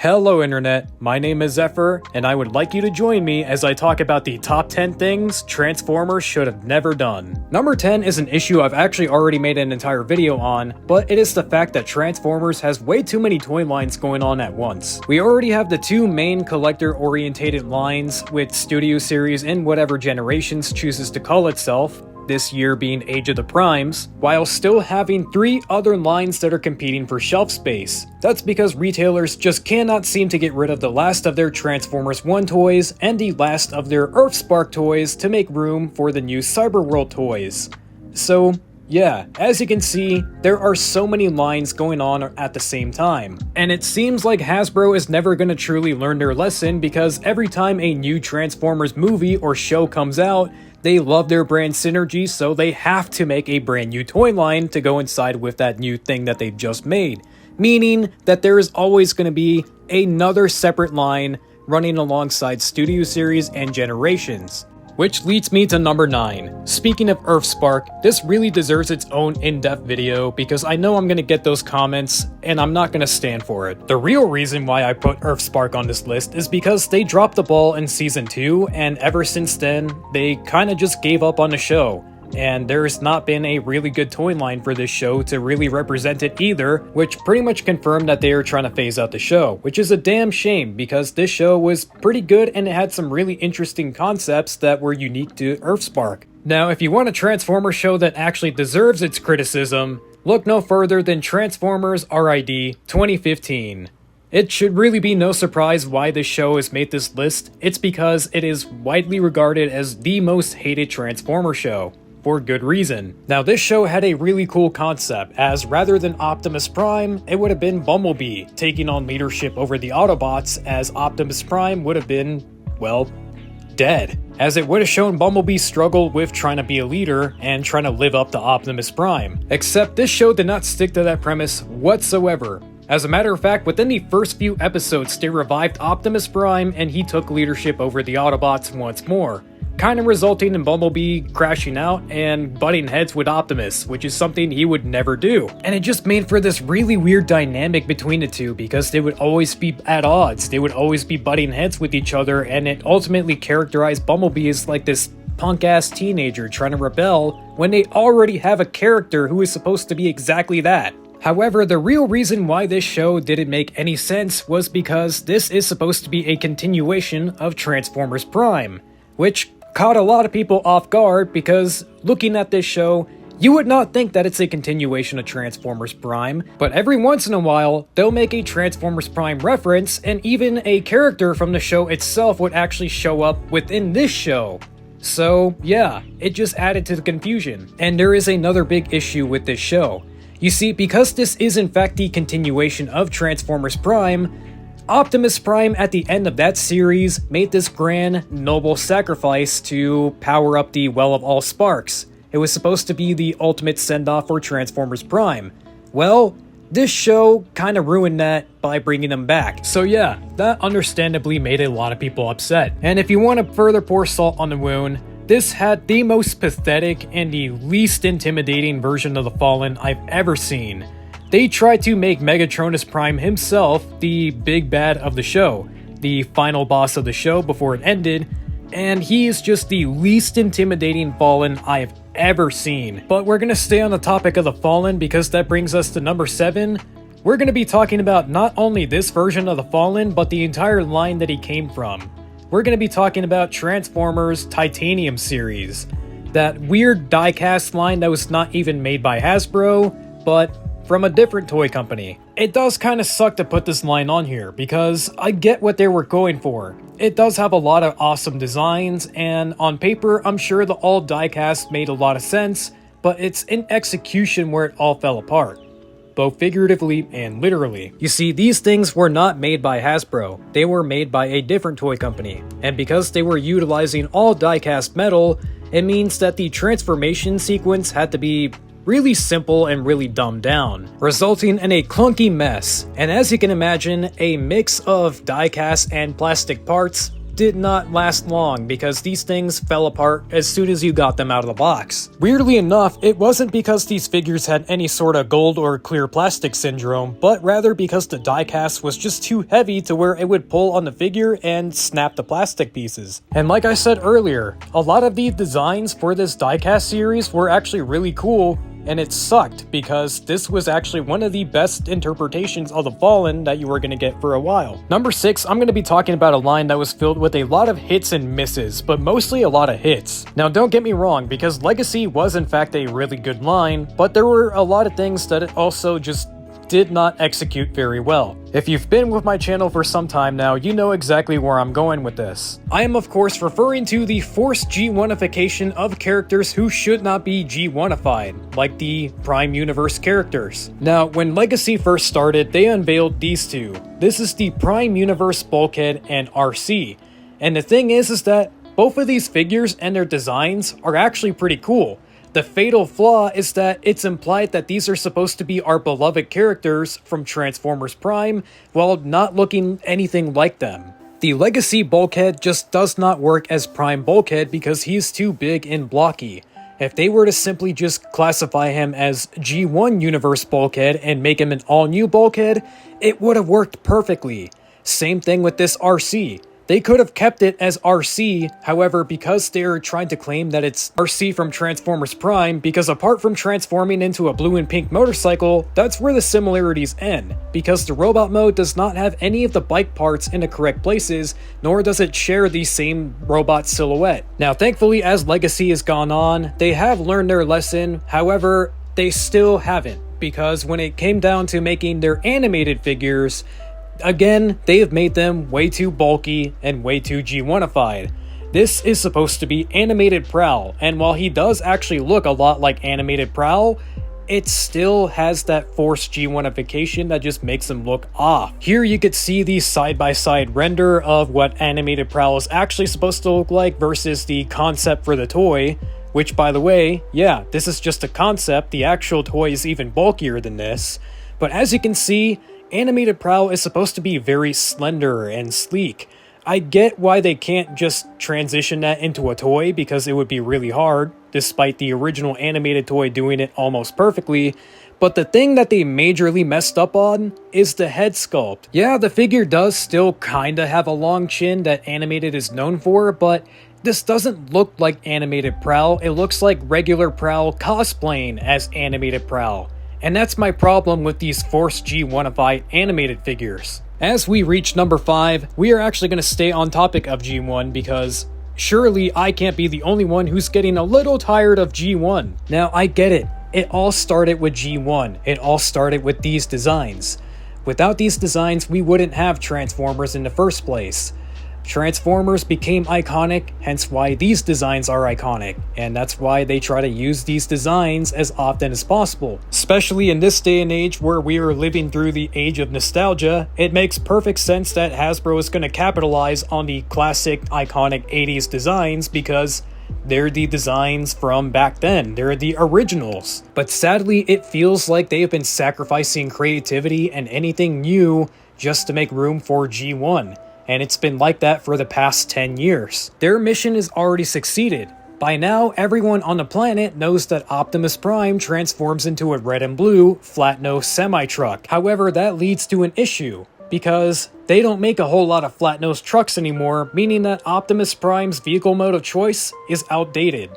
Hello Internet, my name is Zephyr, and I would like you to join me as I talk about the top 10 things Transformers should have never done. Number 10 is an issue I've actually already made an entire video on, but it is the fact that Transformers has way too many toy lines going on at once. We already have the two main collector-orientated lines with Studio Series in whatever generations chooses to call itself, this year being Age of the Primes, while still having 3 other lines that are competing for shelf space. That's because retailers just cannot seem to get rid of the last of their Transformers 1 toys and the last of their Earthspark toys to make room for the new Cyberworld toys. So, yeah, as you can see, there are so many lines going on at the same time. And it seems like Hasbro is never going to truly learn their lesson because every time a new Transformers movie or show comes out, they love their brand synergy, so they have to make a brand new toy line to go inside with that new thing that they've just made. Meaning that there is always going to be another separate line running alongside Studio Series and Generations. Which leads me to number 9. Speaking of Earthspark, this really deserves its own in-depth video because I know I'm going to get those comments and I'm not going to stand for it. The real reason why I put Earthspark on this list is because they dropped the ball in season 2 and ever since then, they kinda just gave up on the show. And there's not been a really good toy line for this show to really represent it either, which pretty much confirmed that they are trying to phase out the show, which is a damn shame because this show was pretty good and it had some really interesting concepts that were unique to Earthspark. Now, if you want a Transformers show that actually deserves its criticism, look no further than Transformers RID 2015. It should really be no surprise why this show has made this list. It's because it is widely regarded as the most hated Transformer show. For good reason. Now this show had a really cool concept, as rather than Optimus Prime, it would have been Bumblebee taking on leadership over the Autobots, as Optimus Prime would have been, well, dead. As it would have shown Bumblebee struggle with trying to be a leader and trying to live up to Optimus Prime. Except this show did not stick to that premise whatsoever. As a matter of fact, within the first few episodes, they revived Optimus Prime and he took leadership over the Autobots once more, kind of resulting in Bumblebee crashing out and butting heads with Optimus, which is something he would never do. And it just made for this really weird dynamic between the two because they would always be at odds, they would always be butting heads with each other, and it ultimately characterized Bumblebee as like this punk-ass teenager trying to rebel when they already have a character who is supposed to be exactly that. However, the real reason why this show didn't make any sense was because this is supposed to be a continuation of Transformers Prime, which caught a lot of people off guard because looking at this show, you would not think that it's a continuation of Transformers Prime, but every once in a while, they'll make a Transformers Prime reference and even a character from the show itself would actually show up within this show. So yeah, it just added to the confusion. And there is another big issue with this show. You see, because this is in fact the continuation of Transformers Prime, Optimus Prime at the end of that series made this grand, noble sacrifice to power up the Well of All Sparks. It was supposed to be the ultimate send-off for Transformers Prime. Well, this show kinda ruined that by bringing them back. So yeah, that understandably made a lot of people upset. And if you want to further pour salt on the wound, this had the most pathetic and the least intimidating version of the Fallen I've ever seen. They tried to make Megatronus Prime himself the big bad of the show, the final boss of the show before it ended, and he is just the least intimidating Fallen I have ever seen. But we're gonna stay on the topic of the Fallen because that brings us to number 7. We're gonna be talking about not only this version of the Fallen, but the entire line that he came from. We're gonna be talking about Transformers Titanium series, that weird diecast line that was not even made by Hasbro, but from a different toy company. It does kind of suck to put this line on here because I get what they were going for. It does have a lot of awesome designs, and on paper I'm sure the all diecast made a lot of sense, but it's in execution where it all fell apart, both figuratively and literally. You see, these things were not made by Hasbro, they were made by a different toy company, and because they were utilizing all diecast metal, it means that the transformation sequence had to be really simple and really dumbed down, resulting in a clunky mess. And as you can imagine, a mix of diecast and plastic parts did not last long because these things fell apart as soon as you got them out of the box. Weirdly enough, it wasn't because these figures had any sort of gold or clear plastic syndrome, but rather because the diecast was just too heavy to where it would pull on the figure and snap the plastic pieces. And like I said earlier, a lot of the designs for this diecast series were actually really cool, and it sucked because this was actually one of the best interpretations of the Fallen that you were going to get for a while. Number 6, I'm going to be talking about a line that was filled with a lot of hits and misses, but mostly a lot of hits. Now don't get me wrong, because Legacy was in fact a really good line, but there were a lot of things that it also just did not execute very well. If you've been with my channel for some time now, you know exactly where I'm going with this. I am of course referring to the forced G1ification of characters who should not be G1ified, like the Prime Universe characters. Now, when Legacy first started, they unveiled these two. This is the Prime Universe Bulkhead and RC. And the thing is that both of these figures and their designs are actually pretty cool. The fatal flaw is that it's implied that these are supposed to be our beloved characters from Transformers Prime, while not looking anything like them. The Legacy Bulkhead just does not work as Prime Bulkhead because he's too big and blocky. If they were to simply just classify him as G1 Universe Bulkhead and make him an all-new Bulkhead, it would have worked perfectly. Same thing with this RC. They could have kept it as RC, however, because they're trying to claim that it's RC from Transformers Prime, because apart from transforming into a blue and pink motorcycle, that's where the similarities end, because the robot mode does not have any of the bike parts in the correct places, nor does it share the same robot silhouette. Now, thankfully, as Legacy has gone on, they have learned their lesson, however, they still haven't, because when it came down to making their animated figures, again, they have made them way too bulky and way too G1ified. This is supposed to be Animated Prowl, and while he does actually look a lot like Animated Prowl, it still has that forced G1ification that just makes him look off. Here you could see the side-by-side render of what Animated Prowl is actually supposed to look like versus the concept for the toy, which, by the way, yeah, this is just a concept. The actual toy is even bulkier than this. But as you can see, Animated Prowl is supposed to be very slender and sleek. I get why they can't just transition that into a toy because it would be really hard, despite the original animated toy doing it almost perfectly, but the thing that they majorly messed up on is the head sculpt. Yeah, the figure does still kinda have a long chin that Animated is known for, but this doesn't look like Animated Prowl. It looks like regular Prowl cosplaying as Animated Prowl. And that's my problem with these forced G1ified animated figures. As we reach number 5, we are actually going to stay on topic of G1 because surely I can't be the only one who's getting a little tired of G1. Now, I get it. It all started with G1. It all started with these designs. Without these designs, we wouldn't have Transformers in the first place. Transformers became iconic, hence why these designs are iconic, and that's why they try to use these designs as often as possible. Especially in this day and age where we are living through the age of nostalgia, it makes perfect sense that Hasbro is going to capitalize on the classic, iconic 80s designs because they're the designs from back then. They're the originals. But sadly, it feels like they have been sacrificing creativity and anything new just to make room for G1. And it's been like that for the past 10 years. Their mission has already succeeded. By now, everyone on the planet knows that Optimus Prime transforms into a red and blue, flat-nose semi-truck. However, that leads to an issue, because they don't make a whole lot of flat-nose trucks anymore, meaning that Optimus Prime's vehicle mode of choice is outdated.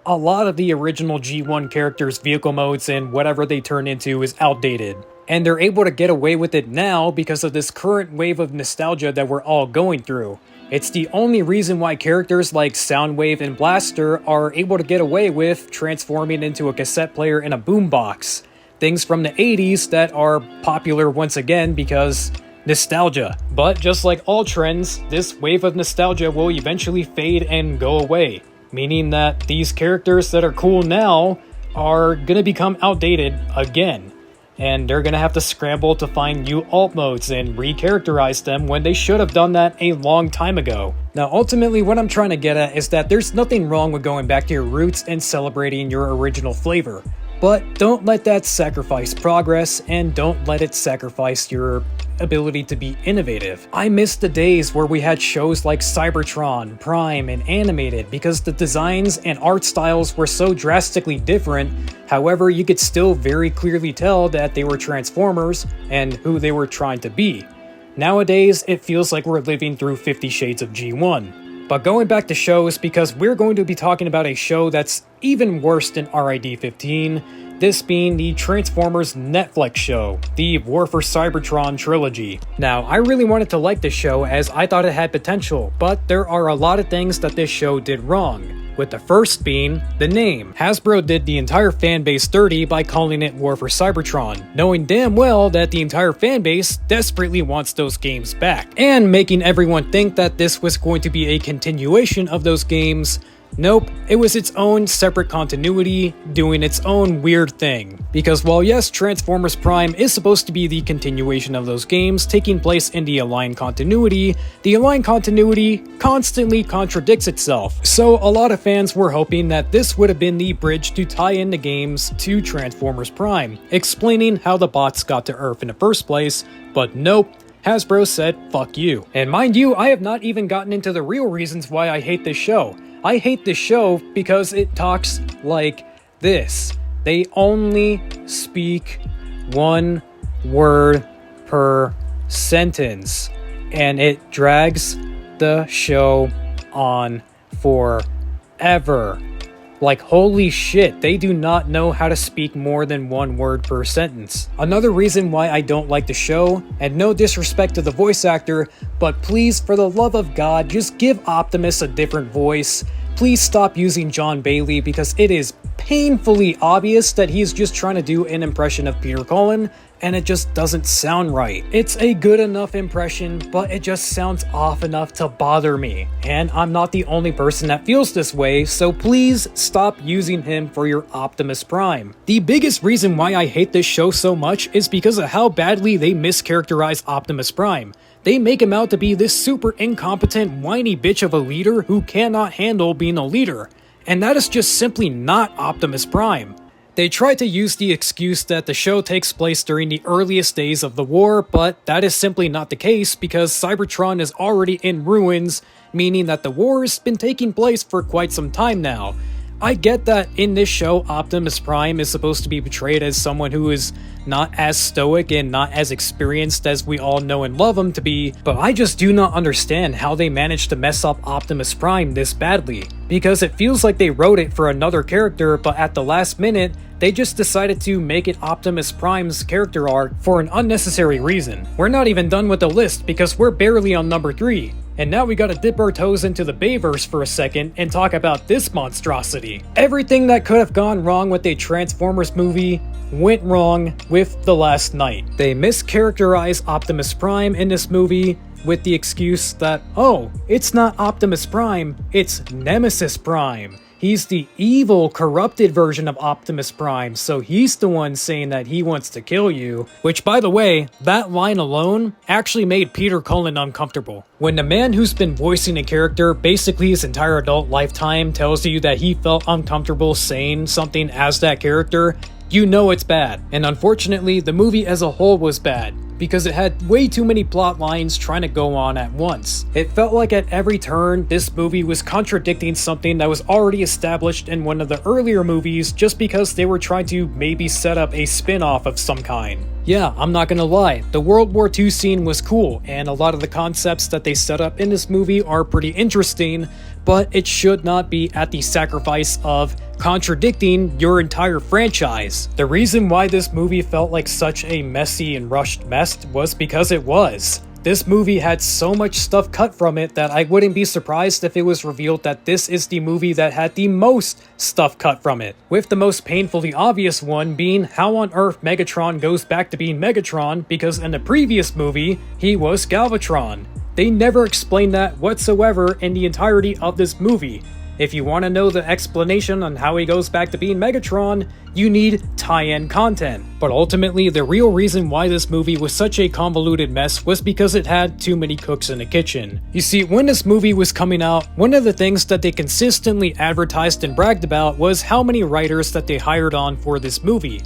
A lot of the original G1 characters' vehicle modes and whatever they turn into is outdated. And they're able to get away with it now because of this current wave of nostalgia that we're all going through. It's the only reason why characters like Soundwave and Blaster are able to get away with transforming into a cassette player and a boombox. Things from the 80s that are popular once again because nostalgia. But just like all trends, this wave of nostalgia will eventually fade and go away. Meaning that these characters that are cool now are gonna become outdated again. And they're gonna have to scramble to find new alt modes and recharacterize them when they should have done that a long time ago. Now ultimately what I'm trying to get at is that there's nothing wrong with going back to your roots and celebrating your original flavor. But don't let that sacrifice progress, and don't let it sacrifice your ability to be innovative. I miss the days where we had shows like Cybertron, Prime, and Animated because the designs and art styles were so drastically different. However, you could still very clearly tell that they were Transformers and who they were trying to be. Nowadays, it feels like we're living through 50 Shades of G1. But going back to shows, because we're going to be talking about a show that's even worse than RID 15, this being the Transformers Netflix show, the War for Cybertron trilogy. Now, I really wanted to like this show as I thought it had potential, but there are a lot of things that this show did wrong. With the first being the name. Hasbro did the entire fanbase dirty by calling it War for Cybertron, knowing damn well that the entire fanbase desperately wants those games back, and making everyone think that this was going to be a continuation of those games. Nope, it was its own separate continuity, doing its own weird thing. Because while yes, Transformers Prime is supposed to be the continuation of those games taking place in the Aligned Continuity, the Aligned Continuity constantly contradicts itself. So a lot of fans were hoping that this would have been the bridge to tie in the games to Transformers Prime, explaining how the bots got to Earth in the first place, but nope. Hasbro said, fuck you. And mind you, I have not even gotten into the real reasons why I hate this show. I hate this show because it talks like this. They only speak one word per sentence, and it drags the show on forever. Like, holy shit, they do not know how to speak more than one word per sentence. Another reason why I don't like the show, and no disrespect to the voice actor, but please, for the love of God, just give Optimus a different voice. Please stop using John Bailey because it is painfully obvious that he's just trying to do an impression of Peter Cullen, and it just doesn't sound right. It's a good enough impression, but it just sounds off enough to bother me. And I'm not the only person that feels this way, so please stop using him for your Optimus Prime. The biggest reason why I hate this show so much is because of how badly they mischaracterize Optimus Prime. They make him out to be this super incompetent, whiny bitch of a leader who cannot handle being a leader. And that is just simply not Optimus Prime. They try to use the excuse that the show takes place during the earliest days of the war, but that is simply not the case because Cybertron is already in ruins, meaning that the war has been taking place for quite some time now. I get that in this show, Optimus Prime is supposed to be portrayed as someone who is not as stoic and not as experienced as we all know and love him to be, but I just do not understand how they managed to mess up Optimus Prime this badly. Because it feels like they wrote it for another character, but at the last minute, they just decided to make it Optimus Prime's character arc for an unnecessary reason. We're not even done with the list because we're barely on number 3. And now we gotta dip our toes into the Bayverse for a second and talk about this monstrosity. Everything that could have gone wrong with a Transformers movie went wrong with The Last Knight. They mischaracterize Optimus Prime in this movie with the excuse that, oh, it's not Optimus Prime, it's Nemesis Prime. He's the evil, corrupted version of Optimus Prime, so he's the one saying that he wants to kill you. Which, by the way, that line alone actually made Peter Cullen uncomfortable. When the man who's been voicing a character basically his entire adult lifetime tells you that he felt uncomfortable saying something as that character, you know it's bad. And unfortunately, the movie as a whole was bad, because it had way too many plot lines trying to go on at once. It felt like at every turn, this movie was contradicting something that was already established in one of the earlier movies just because they were trying to maybe set up a spin-off of some kind. Yeah, I'm not gonna lie, the World War II scene was cool, and a lot of the concepts that they set up in this movie are pretty interesting, but it should not be at the sacrifice of contradicting your entire franchise. The reason why this movie felt like such a messy and rushed mess was because it was. This movie had so much stuff cut from it that I wouldn't be surprised if it was revealed that this is the movie that had the most stuff cut from it. With the most painfully obvious one being how on earth Megatron goes back to being Megatron because in the previous movie, he was Galvatron. They never explained that whatsoever in the entirety of this movie. If you want to know the explanation on how he goes back to being Megatron, you need tie-in content. But ultimately, the real reason why this movie was such a convoluted mess was because it had too many cooks in the kitchen. You see, when this movie was coming out, one of the things that they consistently advertised and bragged about was how many writers that they hired on for this movie.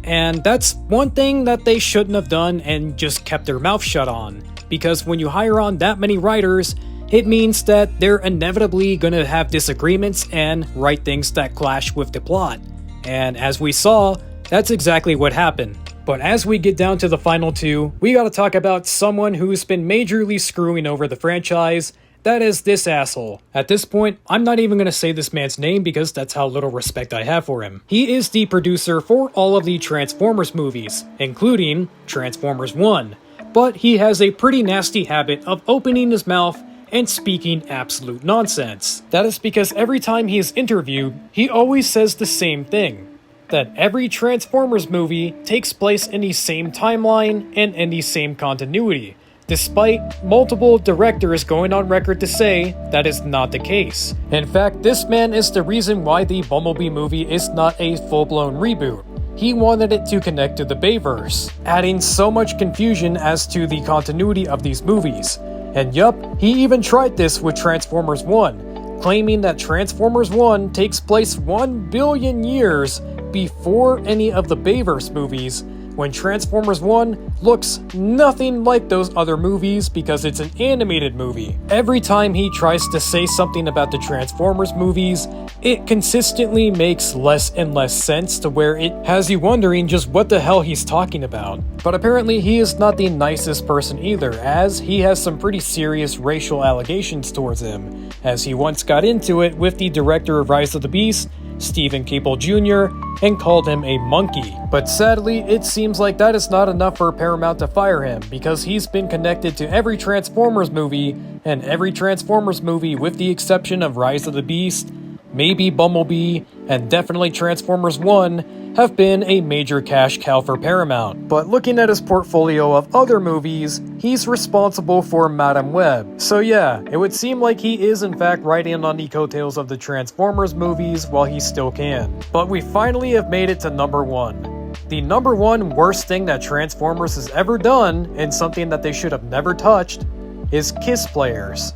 And that's one thing that they shouldn't have done and just kept their mouth shut on. Because when you hire on that many writers, it means that they're inevitably gonna have disagreements and write things that clash with the plot. And as we saw, that's exactly what happened. But as we get down to the final two, we gotta talk about someone who's been majorly screwing over the franchise. That is this asshole. At this point, I'm not even gonna say this man's name because that's how little respect I have for him. He is the producer for all of the Transformers movies, including Transformers 1. But he has a pretty nasty habit of opening his mouth and speaking absolute nonsense. That is because every time he is interviewed, he always says the same thing. That every Transformers movie takes place in the same timeline and in the same continuity, despite multiple directors going on record to say that is not the case. In fact, this man is the reason why the Bumblebee movie is not a full-blown reboot. He wanted it to connect to the Bayverse, adding so much confusion as to the continuity of these movies. And yup, he even tried this with Transformers 1, claiming that Transformers 1 takes place 1 billion years before any of the Bayverse movies, when Transformers 1 looks nothing like those other movies because it's an animated movie. Every time he tries to say something about the Transformers movies, it consistently makes less and less sense to where it has you wondering just what the hell he's talking about. But apparently he is not the nicest person either, as he has some pretty serious racial allegations towards him, as he once got into it with the director of Rise of the Beast, Stephen Cable Jr., and called him a monkey. But sadly, it seems like that is not enough for Paramount to fire him, because he's been connected to every Transformers movie, and every Transformers movie with the exception of Rise of the Beast, maybe Bumblebee, and definitely Transformers 1, have been a major cash cow for Paramount. But looking at his portfolio of other movies, he's responsible for Madame Web. So yeah, it would seem like he is in fact riding on the coattails of the Transformers movies while he still can. But we finally have made it to number 1. The number 1 worst thing that Transformers has ever done, and something that they should have never touched, is Kiss Players.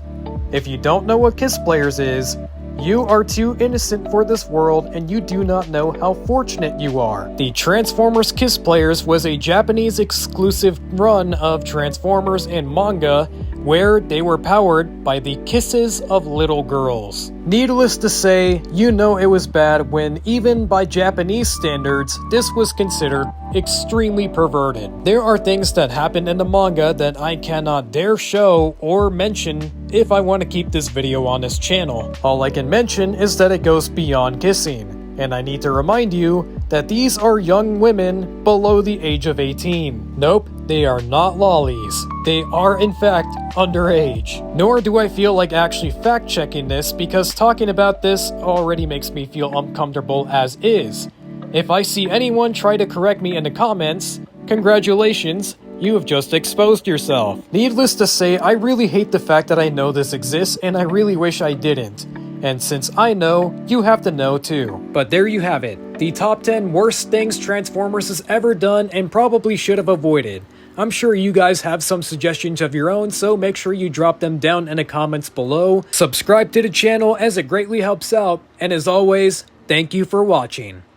If you don't know what Kiss Players is, you are too innocent for this world and you do not know how fortunate you are. The Transformers Kiss Players was a Japanese exclusive run of Transformers and manga where they were powered by the kisses of little girls. Needless to say, you know it was bad when, even by Japanese standards, this was considered extremely perverted. There are things that happen in the manga that I cannot dare show or mention if I want to keep this video on this channel. All I can mention is that it goes beyond kissing. And I need to remind you that these are young women below the age of 18. Nope, they are not lollies. They are in fact underage. Nor do I feel like actually fact-checking this because talking about this already makes me feel uncomfortable as is. If I see anyone try to correct me in the comments, congratulations, you have just exposed yourself. Needless to say, I really hate the fact that I know this exists and I really wish I didn't. And since I know, you have to know too. But there you have it. The top 10 worst things Transformers has ever done and probably should have avoided. I'm sure you guys have some suggestions of your own, so make sure you drop them down in the comments below. Subscribe to the channel as it greatly helps out. And as always, thank you for watching.